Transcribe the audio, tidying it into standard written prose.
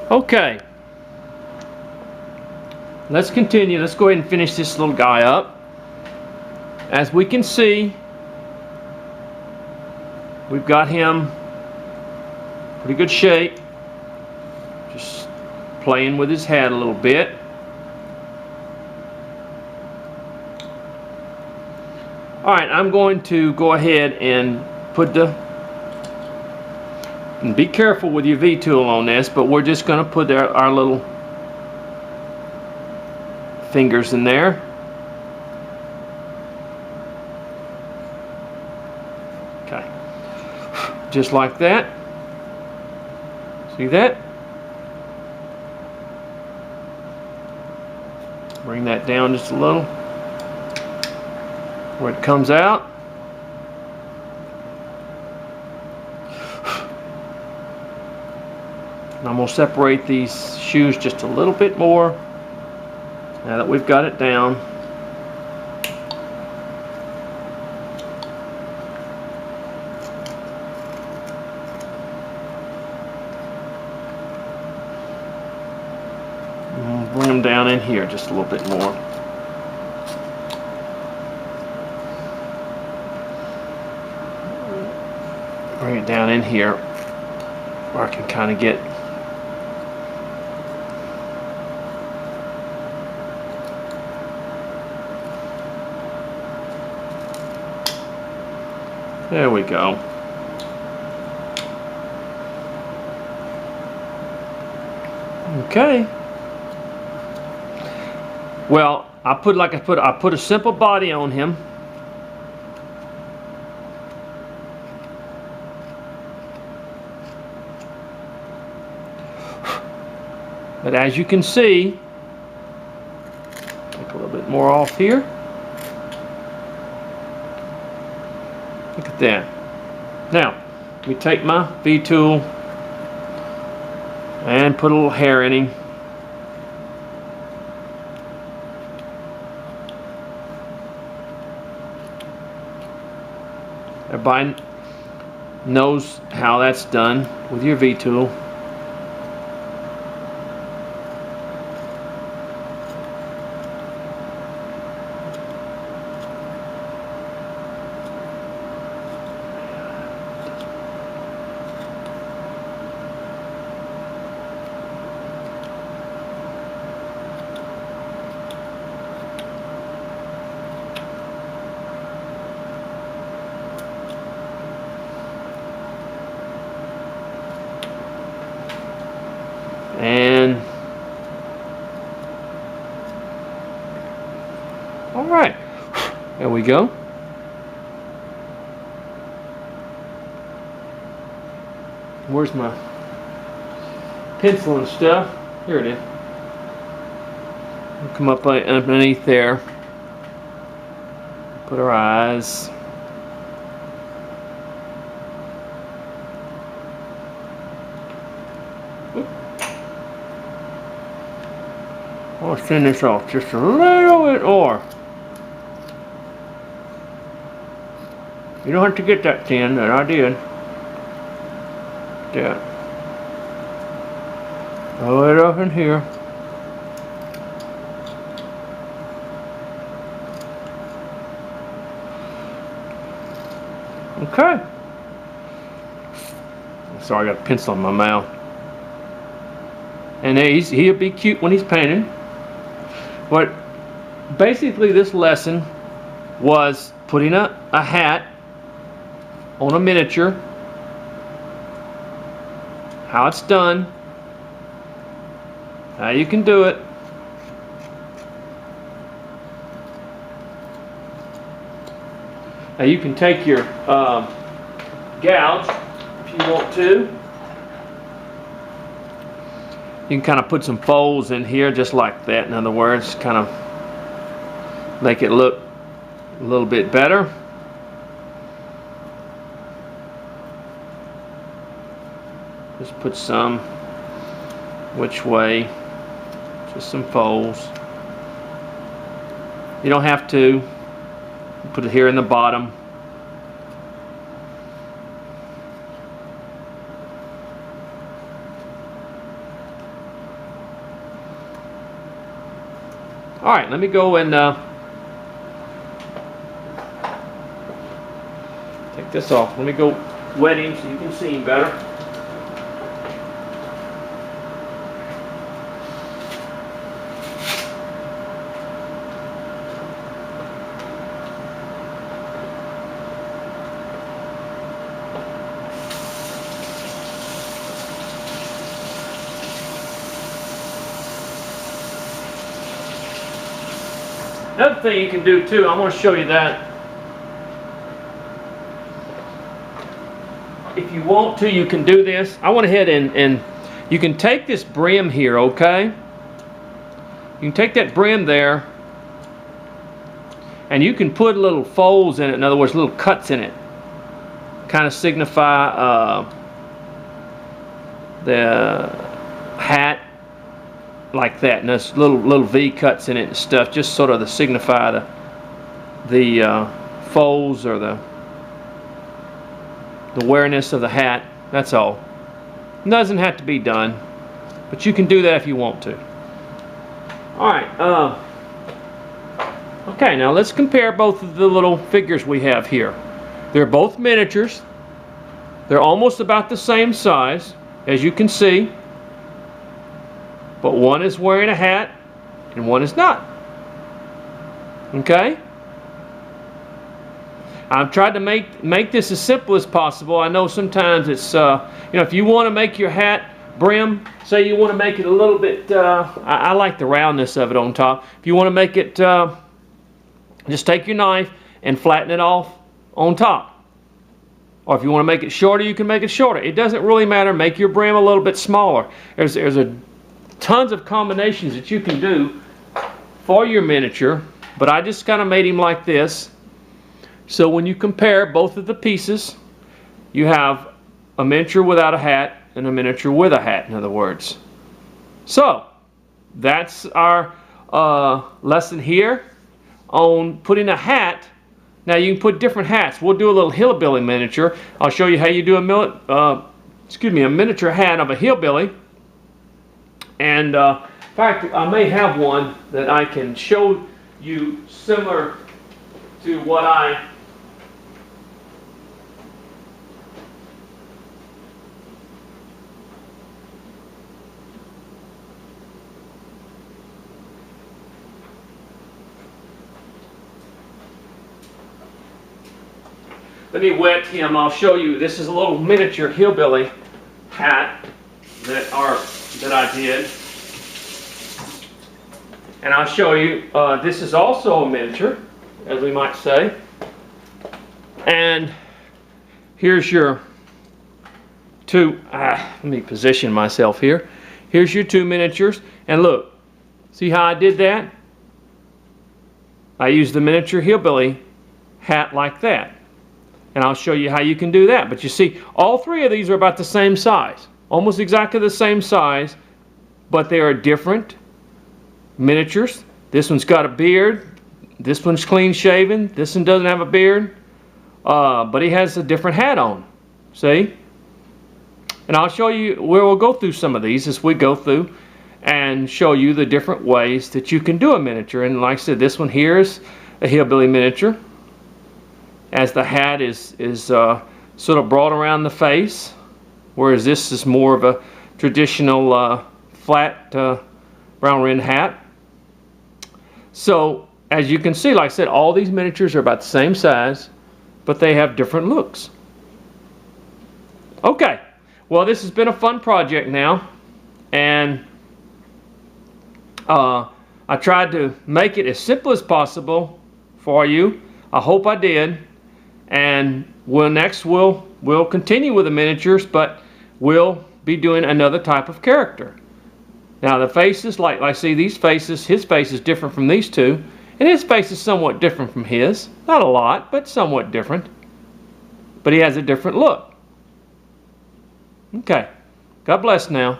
Okay, let's continue. Let's go ahead and finish this little guy up. As we can see, we've got him pretty good shape. Just playing with his head a little bit. Alright, I'm going to go ahead and put the, and be careful with your V-tool on this, but we're just going to put our little fingers in there. Okay, just like that. See that? Bring that down just a little where it comes out. And I'm going to separate these shoes just a little bit more now that we've got it down. And bring them down in here just a little bit more. Bring it down in here where I can kind of get there we go. Okay. Well, I put a simple body on him. But as you can see, take a little bit more off here. Look at that. Now, we take my V-tool and put a little hair in him. Everybody knows how that's done with your V-tool. And all right, there we go. Where's my pencil and stuff? Here it is. We'll come up underneath there. Put our eyes. I'll thin this off just a little bit more. You don't have to get that thin, but I did. Yeah. Throw it up in here. Okay. Sorry, I got a pencil in my mouth. And he'll be cute when he's painted. But basically this lesson was putting a hat on a miniature, how it's done, how you can do it. Now you can take your gouge if you want to. You can kind of put some folds in here just like that. In other words, kind of make it look a little bit better. Just put some which way, just some folds. You don't have to. Put it here in the bottom. All right, let me go and take this off. Let me go wet him so you can see him better. Another thing you can do too, I want to show you that. If you want to, you can do this. I went ahead and you can take this brim here, okay? You can take that brim there and you can put little folds in it, in other words, little cuts in it. Kind of signify the hat like that, and there's little V cuts in it and stuff, just sort of to signify the folds or the wearness of the hat. That's all. It doesn't have to be done, but you can do that if you want to. All right. Okay, now let's compare both of the little figures we have here. They're both miniatures. They're almost about the same size, as you can see. But one is wearing a hat and one is not. Okay? I've tried to make this as simple as possible. I know sometimes it's, you know, if you want to make your hat brim, say you want to make it a little bit, I like the roundness of it on top. If you want to make it, just take your knife and flatten it off on top. Or if you want to make it shorter, you can make it shorter. It doesn't really matter. Make your brim a little bit smaller. There's tons of combinations that you can do for your miniature, but I just kind of made him like this. So when you compare both of the pieces, you have a miniature without a hat and a miniature with a hat, in other words. So that's our lesson here on putting a hat. Now you can put different hats. We'll do a little hillbilly miniature. I'll show you how you do a miniature hat of a hillbilly. And in fact, I may have one that I can show you similar to what I let me wet him. I'll show you. This is a little miniature hillbilly hat that I did, and I'll show you. This is also a miniature, as we might say. And here's your two. Let me position myself here. Here's your two miniatures, and look. See how I did that? I used the miniature hillbilly hat like that. And I'll show you how you can do that. But you see, all three of these are about the same size. Almost exactly the same size, but they are different miniatures. This one's got a beard. This one's clean shaven. This one doesn't have a beard. But he has a different hat on. See? And I'll show you where we'll go through some of these as we go through and show you the different ways that you can do a miniature. And like I said, this one here is a hillbilly miniature, as the hat is sort of broad around the face, whereas this is more of a traditional flat brown rimmed hat. So as you can see, like I said, all these miniatures are about the same size, but they have different looks. Okay, well, this has been a fun project now, and I tried to make it as simple as possible for you. I hope I did. And we'll continue with the miniatures, but we'll be doing another type of character. Now the faces, like I see these faces, his face is different from these two, and his face is somewhat different from his. Not a lot, but somewhat different. But he has a different look. Okay, God bless now.